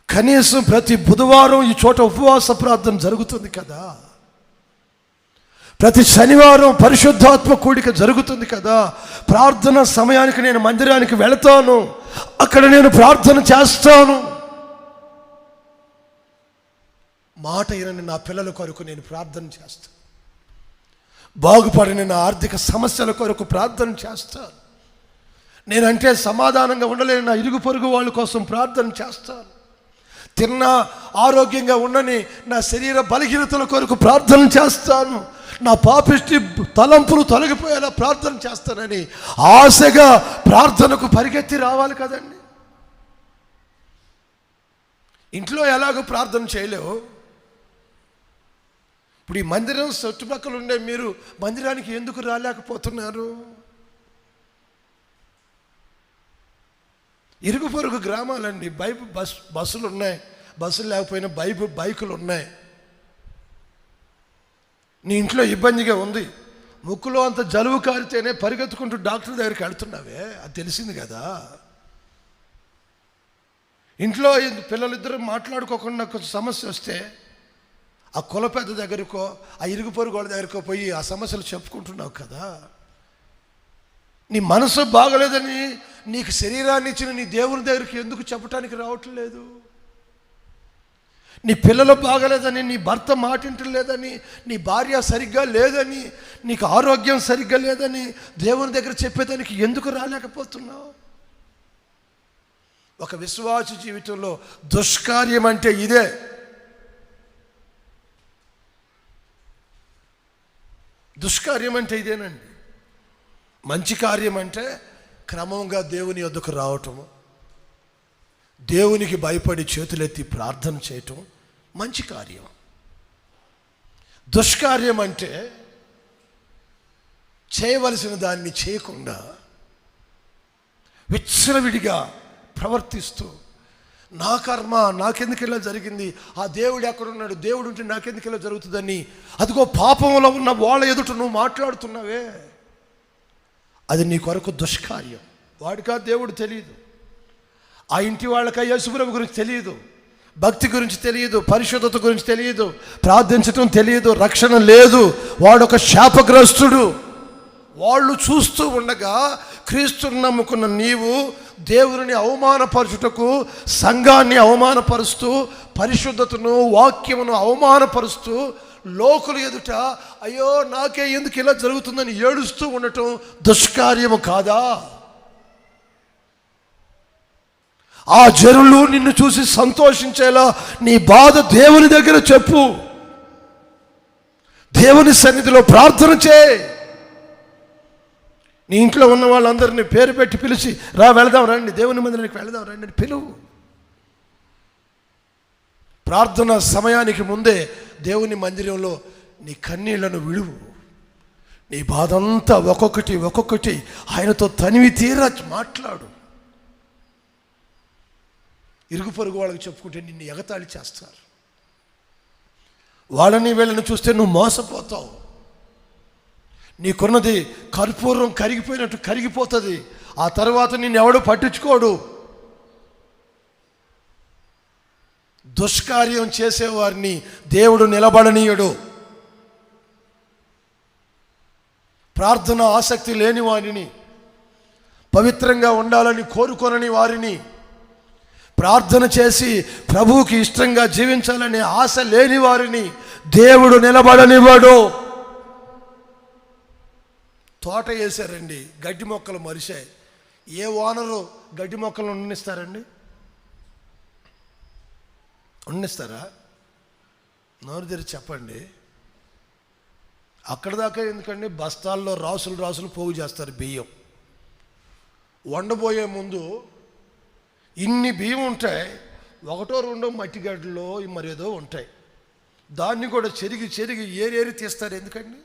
[SPEAKER 1] కనీసం ప్రతి బుధవారం ఈ చోట ఉపవాస ప్రార్థన జరుగుతుంది కదా, ప్రతి శనివారం పరిశుద్ధాత్మ కూడిక జరుగుతుంది కదా. ప్రార్థన సమయానికి నేను మందిరానికి వెళతాను, అక్కడ నేను ప్రార్థన చేస్తాను. మాట వినని నా పిల్లల కొరకు నేను ప్రార్థన చేస్తాను. బాగుపడిన నా ఆర్థిక సమస్యల కొరకు ప్రార్థన చేస్తాను. నేనంటే సమాధానంగా ఉండలేని నా ఇరుగు పొరుగు వాళ్ళ కోసం ప్రార్థన చేస్తాను. తిన్నా ఆరోగ్యంగా ఉండని నా శరీర బలహీనతల కొరకు ప్రార్థన చేస్తాను. నా పాపిష్టి తలంపులు తొలగిపోయేలా ప్రార్థన చేస్తానని ఆశగా ప్రార్థనకు పరిగెత్తి రావాలి కదండి. ఇంట్లో ఎలాగో ప్రార్థన చేయలేవు. ఇప్పుడు ఈ మందిరం చుట్టుపక్కల ఉండే మీరు మందిరానికి ఎందుకు రాలేకపోతున్నారు? ఇరుగు పొరుగు గ్రామాలండి, బస్సులు ఉన్నాయి. బస్సులు లేకపోయినా బైకులు ఉన్నాయి. నీ ఇంట్లో ఇబ్బందిగా ఉంది, ముక్కులో అంత జలుబు కారితేనే పరిగెత్తుకుంటూ డాక్టర్ దగ్గరికి వెళ్తున్నావే, అది తెలిసింది కదా. ఇంట్లో పిల్లలిద్దరూ మాట్లాడుకోకుండా కొంచెం సమస్య వస్తే ఆ కుల పెద్ద దగ్గరకో ఆ ఇరుగు పొరుగు వాళ్ళ దగ్గరకో పోయి ఆ సమస్యలు చెప్పుకుంటున్నావు కదా. నీ మనసు బాగలేదని నీకు శరీరాన్ని ఇచ్చిన నీ దేవుని దగ్గరికి ఎందుకు చెప్పడానికి రావట్లేదు? నీ పిల్లలు బాగలేదని, నీ భర్త మాటింటలేదని, నీ భార్య సరిగ్గా లేదని, నీకు ఆరోగ్యం సరిగ్గా లేదని దేవుని దగ్గర చెప్పేదానికి ఎందుకు రాలేకపోతున్నావు? ఒక విశ్వాస జీవితంలో దుష్కార్యం అంటే ఇదే. దుష్కార్యం అంటే ఇదేనండి. మంచి కార్యం అంటే క్రమంగా దేవుని యొద్దకు రావటము, దేవునికి భయపడి చేతులెత్తి ప్రార్థన చేయటం మంచి కార్యం. దుష్కార్యం అంటే చేయవలసిన దాన్ని చేయకుండా విచ్చలవిడిగా ప్రవర్తిస్తూ నా కర్మ నాకెందుకు ఇలా జరిగింది, ఆ దేవుడు ఎక్కడున్నాడు, దేవుడు ఉంటే నాకెందుకు ఇలా జరుగుతుందని అదిగో పాపంలో ఉన్న వాళ్ళ ఎదుట నువ్వు మాట్లాడుతున్నావే, అది నీ కొరకు దుష్కార్యం. వాడికా దేవుడు తెలియదు, ఆ ఇంటి వాళ్ళకా యేసుప్రభు గురించి తెలియదు, భక్తి గురించి తెలియదు, పరిశుద్ధత గురించి తెలియదు, ప్రార్థించటం తెలియదు, రక్షణ లేదు, వాడొక శాపగ్రస్తుడు. వాళ్ళు చూస్తూ ఉండగా క్రీస్తుని నమ్ముకున్న నీవు దేవుని అవమానపరచుటకు, సంఘాన్ని అవమానపరుస్తూ, పరిశుద్ధతను వాక్యమును అవమానపరుస్తూ లోకులు ఎదుట అయ్యో నాకే ఎందుకు ఇలా జరుగుతుందని ఏడుస్తూ ఉండటం దుష్కార్యము కాదా? ఆ జనులు నిన్ను చూసి సంతోషించేలా నీ బాధ దేవుని దగ్గర చెప్పు, దేవుని సన్నిధిలో ప్రార్థన చేయి. నీ ఇంట్లో ఉన్న వాళ్ళందరినీ పేరు పెట్టి పిలిచి వెళదాం రండి, దేవుని మందిరానికి వెళదాం రండి అని పిలువు. ప్రార్థన సమయానికి ముందే దేవుని మందిరంలో నీ కన్నీళ్లను విడువు. నీ బాధంతా ఒక్కొక్కటి ఆయనతో తనివి తీరా మాట్లాడు. ఇరుగు పొరుగు వాళ్ళకి చెప్పుకుంటే నిన్ను ఎగతాళి చేస్తారు. వాళ్ళని వీళ్ళని చూస్తే నువ్వు మోసపోతావు. నీకున్నది కర్పూరం కరిగిపోయినట్టు కరిగిపోతుంది. ఆ తర్వాత నిన్ను ఎవడు పట్టించుకోడు. దుష్కార్యం చేసేవారిని దేవుడు నిలబడనీయడు. ప్రార్థన ఆసక్తి లేని వారిని, పవిత్రంగా ఉండాలని కోరుకొనని వారిని, ప్రార్థన చేసి ప్రభువుకి ఇష్టంగా జీవించాలనే ఆశ లేని వారిని దేవుడు నిలబడనివ్వడు. తోట వేశారండి, గడ్డి మొక్కలు మరిశాయి. ఏ ఓనరు గడ్డి మొక్కలను ఉండనిస్తారండి? ఉండనిస్తారా? నోరు తెరిచి చెప్పండి. అక్కడ దాకా ఎందుకండి? బస్తాల్లో రాసులు రాసులు పోగు చేస్తారు బియ్యం. వండబోయే ముందు ఇన్ని బియ్యం ఉంటాయి, ఒకటో రెండో మట్టి గడ్డలో మరేదో ఉంటాయి, దాన్ని కూడా చెరిగి చెరిగి ఏరి తీస్తారు. ఎందుకండి?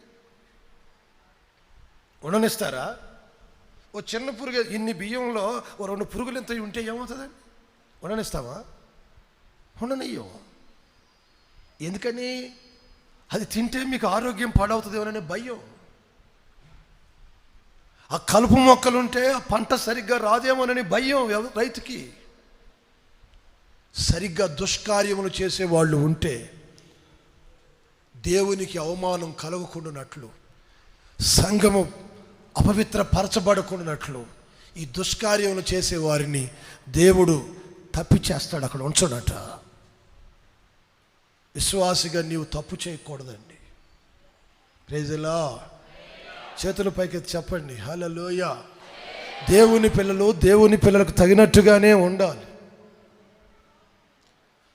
[SPEAKER 1] ఉండనిస్తారా? ఓ చిన్న పురుగు, ఇన్ని బియ్యంలో ఓ 2 పురుగులు ఎంత ఉంటే ఏమవుతుందండి? ఉండనిస్తావా? ఉండనియ్యం. ఎందుకని? అది తింటే మీకు ఆరోగ్యం పాడవుతుందేమోననే భయం. ఆ కలుపు మొక్కలుంటే ఆ పంట సరిగ్గా రాదేమోనని భయం రైతుకి. సరిగ్గా దుష్కార్యములు చేసేవాళ్ళు ఉంటే దేవునికి అవమానం కలగకుండానట్లు, సంఘము అపవిత్రపరచబడకుండానట్లు ఈ దుష్కార్యములు చేసేవారిని దేవుడు తప్పిచేస్తాడు, అక్కడ ఉంచడట. విశ్వాసిగా నీవు తప్పు చేయకూడదండి. Praise the Lord. చేతుల పైకి చెప్పండి హల్లెలూయా. దేవుని పిల్లలు దేవుని పిల్లలకు తగినట్టుగానే ఉండాలి.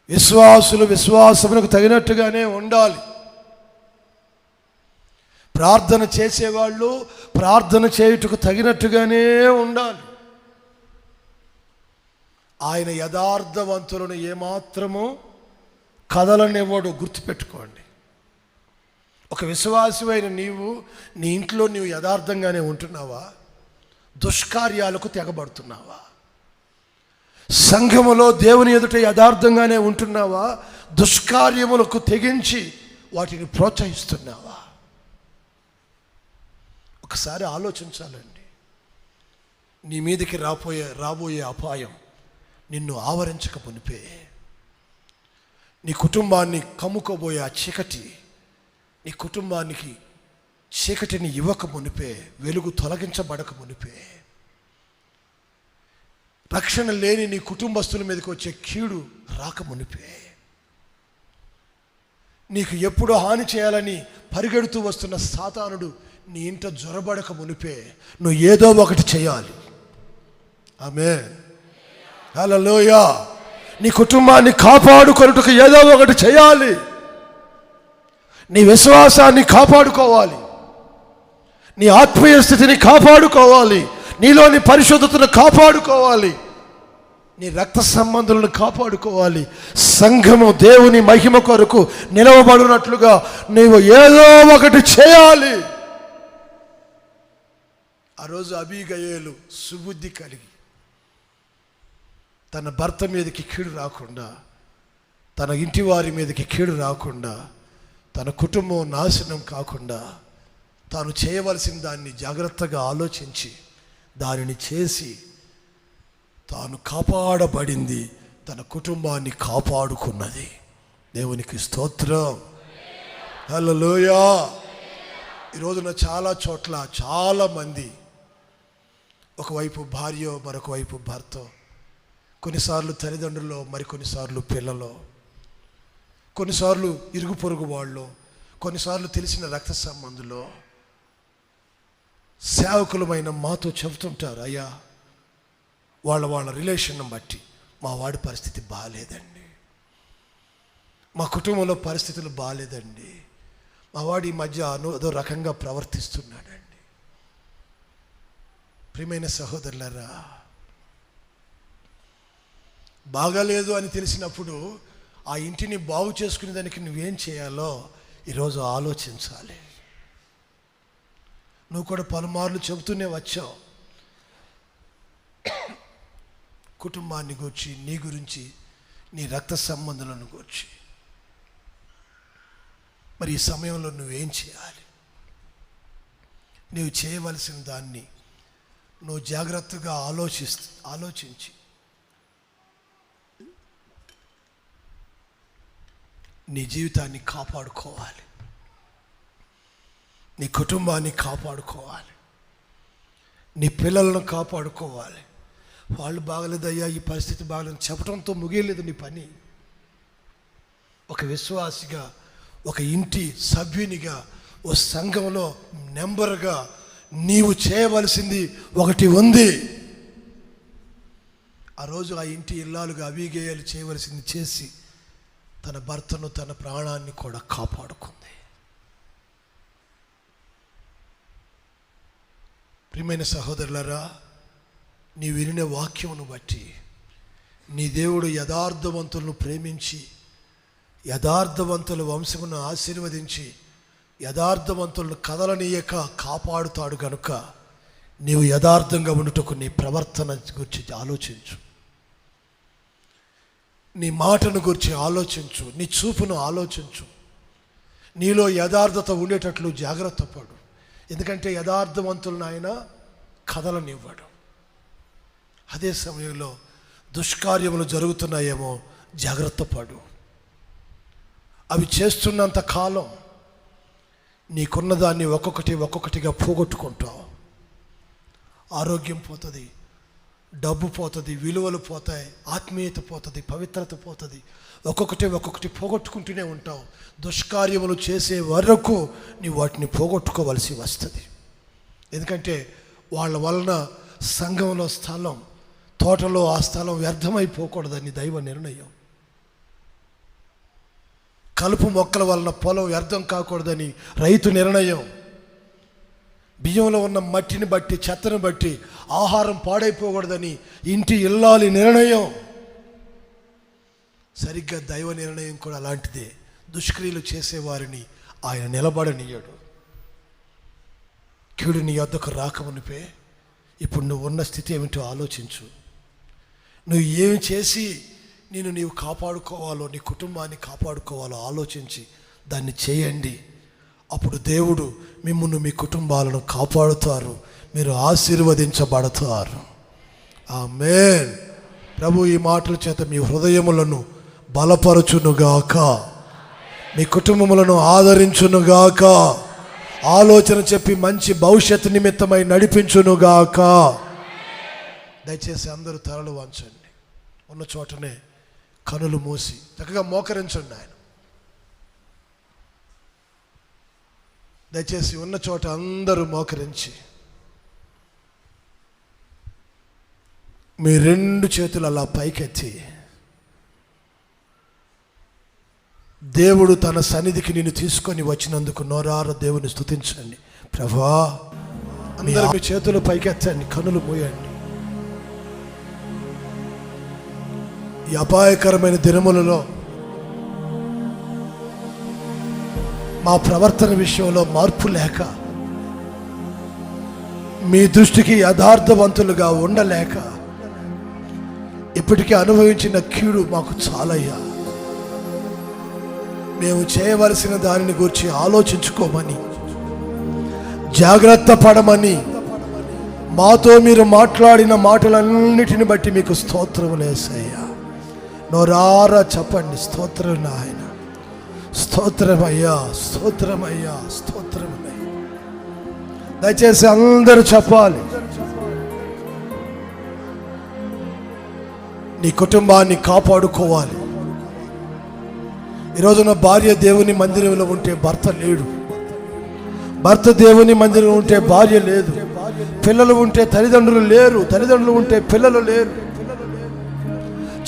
[SPEAKER 1] విశ్వాసులు విశ్వాసములకు తగినట్టుగానే ఉండాలి. ప్రార్థన చేసేవాళ్ళు ప్రార్థన చేయుటకు తగినట్టుగానే ఉండాలి. ఆయన యథార్థవంతులను ఏమాత్రము కదలనివ్వడు. గుర్తుపెట్టుకోండి. ఒక విశ్వాసమైన నీవు నీ ఇంట్లో నీవు యథార్థంగానే ఉంటున్నావా? దుష్కార్యాలకు తెగబడుతున్నావా? సంఘములో దేవుని ఎదుట యథార్థంగానే ఉంటున్నావా? దుష్కార్యములకు తెగించి వాటిని ప్రోత్సహిస్తున్నావా? ఒకసారి ఆలోచించాలండి. నీ మీదకి రాబోయే అపాయం నిన్ను ఆవరించక మునిపే, నీ కుటుంబాన్ని కమ్ముకోబోయే ఆ చీకటి నీ కుటుంబానికి చీకటిని ఇవ్వక మునిపే, వెలుగు తొలగించబడక మునిపే, రక్షణ లేని నీ కుటుంబస్తుల మీదకి వచ్చే కీడు రాక మునిపే, నీకు ఎప్పుడు హాని చేయాలని పరిగెడుతూ వస్తున్న సాతానుడు నీ ఇంట జొరబడక మునిపే నువ్వు ఏదో ఒకటి చేయాలి. ఆమేన్. హల్లెలూయా. నీ కుటుంబాన్ని కాపాడుకొనుటకు ఏదో ఒకటి చేయాలి. నీ విశ్వాసాన్ని కాపాడుకోవాలి, నీ ఆత్మీయ స్థితిని కాపాడుకోవాలి, నీలోని పరిశుద్ధతను కాపాడుకోవాలి, నీ రక్త సంబంధులను కాపాడుకోవాలి. సంఘము దేవుని మహిమ కొరకు నిలవబడినట్లుగా నీవు ఏదో ఒకటి చేయాలి. ఆ రోజు అబీగయేలు సుబుద్ధి కలిగి తన భర్త మీదకి కీడు రాకుండా, తన ఇంటి వారి మీదకి కీడు రాకుండా, తన కుటుంబం నాశనం కాకుండా తాను చేయవలసిన దాన్ని జాగ్రత్తగా ఆలోచించి దానిని చేసి తాను కాపాడబడింది, తన కుటుంబాన్ని కాపాడుకున్నది. దేవునికి స్తోత్రం. హల్లెలూయా. ఈరోజున చాలా చోట్ల చాలామంది, ఒకవైపు భార్య మరొక వైపు భర్త, కొన్నిసార్లు తల్లిదండ్రులు మరికొన్నిసార్లు పిల్లలు, కొన్నిసార్లు ఇరుగు పొరుగు వాళ్ళు, కొన్నిసార్లు తెలిసిన రక్త సంబంధులు సేవకులమైన మాతో చెబుతుంటారు, అయ్యా వాళ్ళ రిలేషన్ బట్టి మా వాడి పరిస్థితి బాగాలేదండి, మా కుటుంబంలో పరిస్థితులు బాగాలేదండి, మా వాడి ఈ మధ్య అదో రకంగా ప్రవర్తిస్తున్నాడండి. ప్రియమైన సహోదరులారా, బాగాలేదు అని తెలిసినప్పుడు ఆ ఇంటిని బాగు చేసుకునే దానికి నువ్వేం చేయాలో ఈరోజు ఆలోచించాలి. నువ్వు కూడా పలుమార్లు చెబుతూనే వచ్చావు, కుటుంబాన్ని గురించి, నీ గురించి, నీ రక్త సంబంధాలను గురించి. మరి ఈ సమయంలో నువ్వేం చేయాలి? నువ్వు చేయవలసిన దాన్ని నువ్వు జాగ్రత్తగా ఆలోచించి నీ జీవితాన్ని కాపాడుకోవాలి. నీ కుటుంబాన్ని కాపాడుకోవాలి, నీ పిల్లలను కాపాడుకోవాలి. వాళ్ళు బాగలేదయ్యా, ఈ పరిస్థితి బాగలేదు చెప్పడంతో ముగియలేదు నీ పని. ఒక విశ్వాసిగా, ఒక ఇంటి సభ్యునిగా, ఓ సంఘంలో నెంబర్గా నీవు చేయవలసింది ఒకటి ఉంది. ఆ రోజు ఆ ఇంటి ఇల్లాలుగా అబీగయలు చేయవలసింది చేసి తన భర్తను, తన ప్రాణాన్ని కూడా కాపాడుకుంది. ప్రియమైన సహోదరులారా, నీ వినిన వాక్యమును బట్టి నీ దేవుడు యథార్థవంతులను ప్రేమించి, యథార్థవంతుల వంశమును ఆశీర్వదించి, యథార్థవంతులను కదలనీయక కాపాడుతాడు గనుక నీవు యథార్థంగా ఉండుటకు నీ ప్రవర్తన గురించి ఆలోచించు, నీ మాటను గురించి ఆలోచించు, నీ చూపును ఆలోచించు. నీలో యథార్థత ఉండేటట్లు జాగ్రత్త పడు. ఎందుకంటే యథార్థవంతులను ఆయన కదలనివ్వడు. అదే సమయంలో దుష్కార్యములు జరుగుతున్నాయేమో జాగ్రత్త పడు. అవి చేస్తున్నంత కాలం నీకున్న దాన్ని ఒక్కొక్కటిగా పోగొట్టుకుంటావు. ఆరోగ్యం పోతుంది, డబ్బు పోతుంది, విలువలు పోతాయి, ఆత్మీయత పోతుంది, పవిత్రత పోతుంది. ఒక్కొక్కటి పోగొట్టుకుంటూనే ఉంటావు. దుష్కార్యములు చేసే వరకు నీ వాటిని పోగొట్టుకోవలసి వస్తుంది. ఎందుకంటే వాళ్ళ వలన సంఘంలో స్థలం, తోటలో ఆ స్థలం వ్యర్థమైపోకూడదని దైవ నిర్ణయం. కలుపు మొక్కల వలన పొలం వ్యర్థం కాకూడదని రైతు నిర్ణయం. బియ్యంలో ఉన్న మట్టిని బట్టి, చెత్తను బట్టి ఆహారం పాడైపోకూడదని ఇంటి ఇల్లాలి నిర్ణయం. సరిగ్గా దైవ నిర్ణయం కూడా అలాంటిదే. దుష్క్రియలు చేసేవారిని ఆయన నిలబడనీయడు. కీడు నీ వద్దకు రాకమునిపే ఇప్పుడు నువ్వు ఉన్న స్థితి ఏమిటో ఆలోచించు. నువ్వు ఏమి చేసి నీవు కాపాడుకోవాలో, నీ కుటుంబాన్ని కాపాడుకోవాలో ఆలోచించి దాన్ని చేయండి. అప్పుడు దేవుడు మిమ్మును, మీ కుటుంబాలను కాపాడుతారు, మీరు ఆశీర్వదించబడతారు. ఆమేన్. ప్రభు ఈ మాటల చేత మీ హృదయములను బలపరచునుగాక, మీ కుటుంబములను ఆదరించునుగాక, ఆలోచన చెప్పి మంచి భవిష్యత్తు నిమిత్తమై నడిపించునుగాక. దయచేసి అందరూ తలలు వంచండి, ఉన్న చోటనే కనులు మూసి చక్కగా మోకరించండి. ఆయన దయచేసి ఉన్న చోట అందరూ మోకరించి మీ 2 చేతులు అలా పైకెత్తి దేవుడు తన సన్నిధికి నిన్ను తీసుకొని వచ్చినందుకు నోరార దేవుని స్తుతించండి. ప్రభువా, అందరూ మీ చేతులు పైకెత్తండి, కనులు మూయండి. ఈ అపాయకరమైన దినములలో మా ప్రవర్తన విషయంలో మార్పు లేక, మీ దృష్టికి యథార్థవంతులుగా ఉండలేక ఇప్పటికీ అనుభవించిన కీడు మాకు చాలయ్యా. మేము చేయవలసిన దానిని గురించి ఆలోచించుకోమని, జాగ్రత్త పడమని, మాతో మీరు మాట్లాడిన మాటలన్నిటిని బట్టి మీకు స్తోత్రములేసయ్యా. నోరారా చెప్పండి, స్తోత్రం నాయన, స్తోత్రమయ్యా, స్తోత్రమయ్యా, స్తోత్రమయ్యా. దయచేసి అందరూ చెప్పాలి. నీ కుటుంబాన్ని కాపాడుకోవాలి. ఈరోజున భార్య దేవుని మందిరంలో ఉంటే భర్త లేడు, భర్త దేవుని మందిరంలో ఉంటే భార్య లేదు, పిల్లలు ఉంటే తల్లిదండ్రులు లేరు, తల్లిదండ్రులు ఉంటే పిల్లలు లేరు.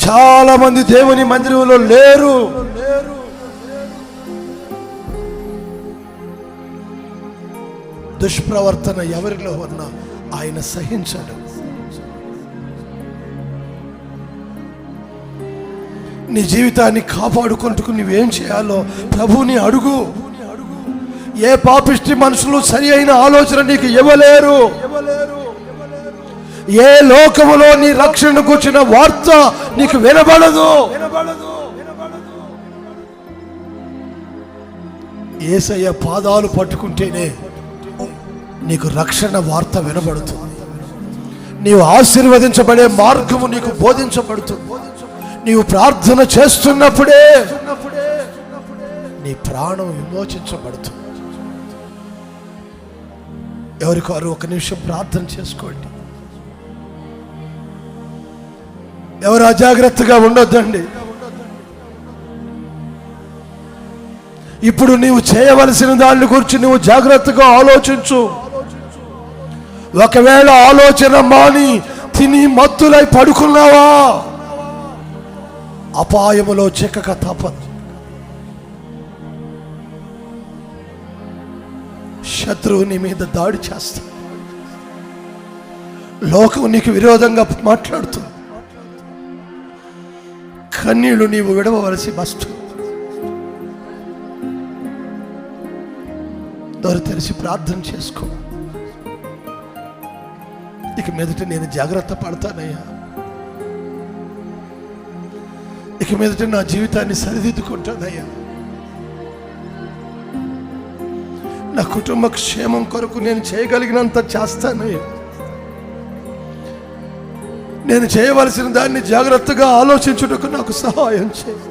[SPEAKER 1] చాలా మంది దేవుని మందిరంలో లేరు. దుష్ప్రవర్తన ఎవరిలో ఉన్నా ఆయన సహించడు. నీ జీవితాన్ని కాపాడుకుంటూ నువ్వేం చేయాలో ప్రభువుని అడుగు. ఏ పాపిష్టి మనుషులు సరి అయిన ఆలోచన నీకు ఇవ్వలేరు. ఏ లోకములో నీ రక్షణ కూర్చున్న వార్త నీకు వినబడదు. యేసయ్య పాదాలు పట్టుకుంటేనే నీకు రక్షణ వార్త వినబడుతుంది. నీవు ఆశీర్వదించబడే మార్గము నీకు బోధించబడుతుంది. నీవు ప్రార్థన చేస్తున్నప్పుడే నీ ప్రాణం విమోచించబడుతుంది. ఎవరికారు ఒక నిమిషం ప్రార్థన చేసుకోండి. ఎవరు అజాగ్రత్తగా ఉండొద్దండి. ఇప్పుడు నీవు చేయవలసిన దాని గురించి నువ్వు జాగ్రత్తగా ఆలోచించు. ఒకవేళ ఆలోచన మాని తిని మత్తులై పడుకున్నావా, అపాయములో చిక్కక తప్పదు. శత్రువు నీ మీద దాడి చేస్తా, లోకం నీకు విరోధంగా మాట్లాడుతుంది, కన్నీళ్లు నీవు విడవలసి వస్తుంది. దొరి తెరిచి ప్రార్థన చేసుకో. ఇక మీదట నేను జాగ్రత్త పడతానయ్యా, ఇక మీదట నా జీవితాన్ని సరిదిద్దుకుంటానయ్యా, నా కుటుంబ క్షేమం కొరకు నేను చేయగలిగినంత చేస్తానయ్యా, నేను చేయవలసిన దాన్ని జాగ్రత్తగా ఆలోచించుటకు నాకు సహాయం చేయి.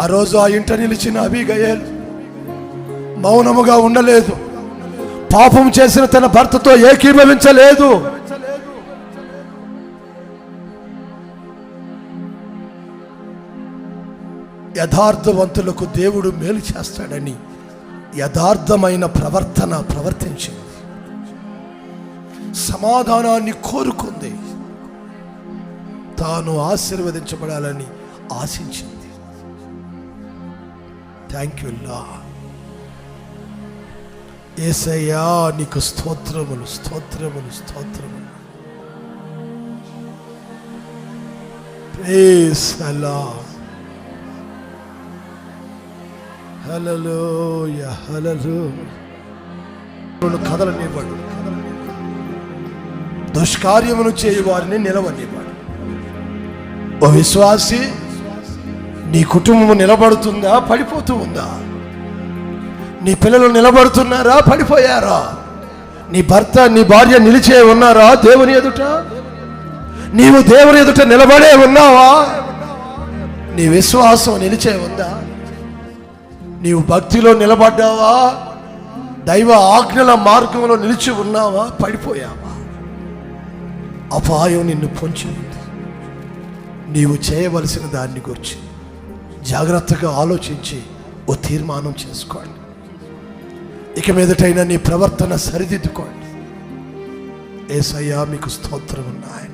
[SPEAKER 1] ఆ రోజు ఆ ఇంట నిలిచిన అబీగయలు మౌనముగా ఉండలేదు. పాపం చేసిన తన భర్తతో ఏకీభవించలేదు. యథార్థవంతులకు దేవుడు మేలు చేస్తాడని యథార్థమైన ప్రవర్తించింది. సమాధానాన్ని కోరుకుంది. తాను ఆశీర్వదించబడాలని ఆశించింది. Thank you Lord. యేసయ్యా నీకు స్తోత్రములు, స్తోత్రములు, స్తోత్రములు. Praise the Lord. Hallelujah, hallelujah. కదలనివ్వడు, దుష్కార్యమును చేయి వారిని నిలవనివ్వడు. ఓ విశ్వాసి, నీ కుటుంబం నిలబడుతుందా, పడిపోతూ ఉందా? నీ పిల్లలు నిలబడుతున్నారా, పడిపోయారా? నీ భర్త, నీ భార్య నిలిచే ఉన్నారా దేవుని ఎదుట? నీవు దేవుని ఎదుట నిలబడే ఉన్నావా? నీ విశ్వాసం నిలిచే ఉందా? నీవు భక్తిలో నిలబడ్డావా? దైవ ఆజ్ఞల మార్గంలో నిలిచి ఉన్నావా? పడిపోయావా? అపాయం నిన్ను పొంచి ఉంది. నీవు చేయవలసిన దాన్ని గురించి జాగ్రత్తగా ఆలోచించి ఓ తీర్మానం చేసుకోండి. ఇక మీదటైనా నీ ప్రవర్తన సరిదిద్దుకోండి. యేసయ్యా మీకు స్తోత్రం ఉన్నాయి.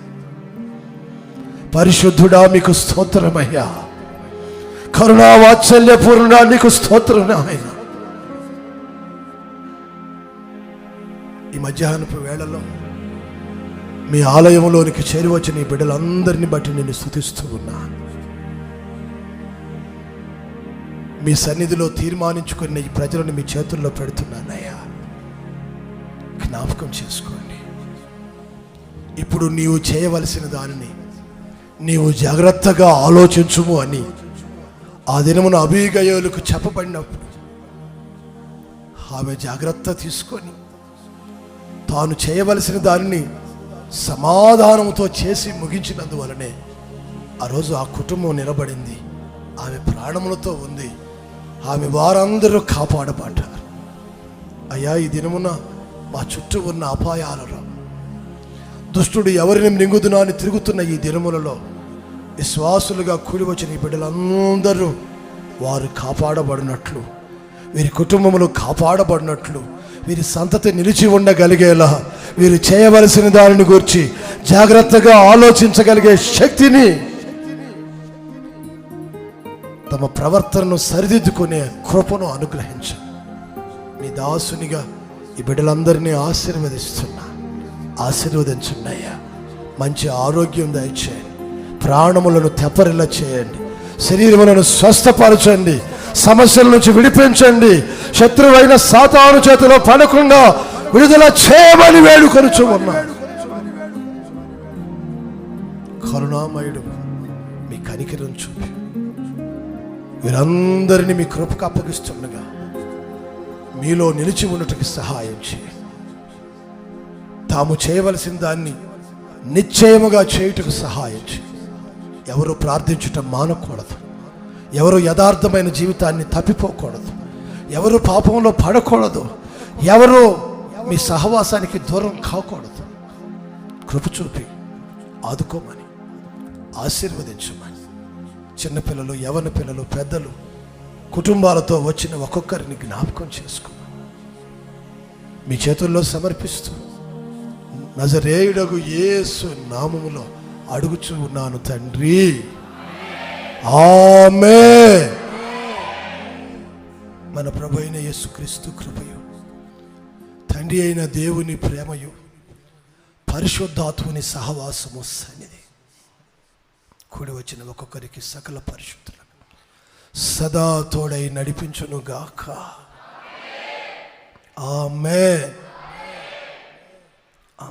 [SPEAKER 1] పరిశుద్ధుడా మీకు స్తోత్రమయ్యా. కరుణా వాత్సల్య పూర్ణుడా నీకు స్తోత్రం నాయన. ఈ మధ్యాహ్నపు వేళలో మీ ఆలయంలోనికి చేరివచ్చిన ఈ బిడ్డలందరినీ బట్టి నేను స్తుతిస్తూ ఉన్నాను. మీ సన్నిధిలో తీర్మానించుకున్న ఈ ప్రజలను మీ చేతుల్లో పెడుతున్నానయ్యా. జ్ఞాపకం చేసుకోండి. ఇప్పుడు నీవు చేయవలసిన దానిని నీవు జాగ్రత్తగా ఆలోచించుము అని ఆ దినమున అబీగయోలుకు చెప్పబడినప్పుడు ఆమె జాగ్రత్త తీసుకొని తాను చేయవలసిన దానిని సమాధానంతో చేసి ముగించినందువలనే ఆ రోజు ఆ కుటుంబం నిలబడింది. ఆమె ప్రాణములతో ఉంది. ఆమె వారందరూ కాపాడబడ్డారు. అయ్యా, ఈ దినమున మా చుట్టూ ఉన్న అపాయాలలో దుష్టుడు ఎవరిని మృంగుదునా అని తిరుగుతున్న ఈ దినములలో విశ్వాసులుగా కూడి వచ్చిన ఈ బిడ్డలందరూ వారు కాపాడబడినట్లు, వీరి కుటుంబములు కాపాడబడినట్లు, వీరి సంతతి నిలిచి ఉండగలిగేలా వీరు చేయవలసిన దానిని గురించి జాగ్రత్తగా ఆలోచించగలిగే శక్తిని, తమ ప్రవర్తనను సరిదిద్దుకునే కృపను అనుగ్రహించు. నీ దాసునిగా ఈ బిడ్డలందరినీ ఆశీర్వదిస్తున్నా. ఆశీర్వదించున్నాయా. మంచి ఆరోగ్యం దయచేయండి. ప్రాణములను తెప్పరిల్ల చేయండి. శరీరములను స్వస్థపరచండి. సమస్యల నుంచి విడిపించండి. శత్రువైన సాతాను చేతిలో పడకుండా విడుదల చేయమని వేడుకొనుచు ఉన్నాడు. కరుణామయుడు మీ కనికరం చూపి వీరందరినీ మీ కృపకు అప్పగిస్తుండగా మీలో నిలిచి ఉన్నట్టుకు సహాయం చేయండి. తాము చేయవలసిన దాన్ని నిశ్చయముగా చేయుటకు సహాయం చేయండి. ఎవరు ప్రార్థించుట మానకూడదు. ఎవరు యథార్థమైన జీవితాన్ని తప్పిపోకూడదు, ఎవరు పాపంలో పడకూడదు, ఎవరు మీ సహవాసానికి దూరం కాకూడదు. కృప చూపి ఆదుకోమని, ఆశీర్వదించమని. చిన్నపిల్లలు, యవన పిల్లలు, పెద్దలు కుటుంబాలతో వచ్చిన ఒక్కొక్కరిని జ్ఞాపకం చేసుకోమని మీ చేతుల్లో సమర్పిస్తూ నజరేయుడగు యేసు నామములో అడుగుచూ ఉన్నాను తండ్రి, ఆమేన్. మన ప్రభు అయిన యేసుక్రీస్తు కృపయు, తండ్రి అయిన దేవుని ప్రేమయు, పరిశుద్ధాత్ముని సహవాసము సన్నిధి కూడి వచ్చిన ఒక్కొక్కరికి సకల పరిశుద్ధులకు సదా తోడై నడిపించును గాక. ఆమేన్.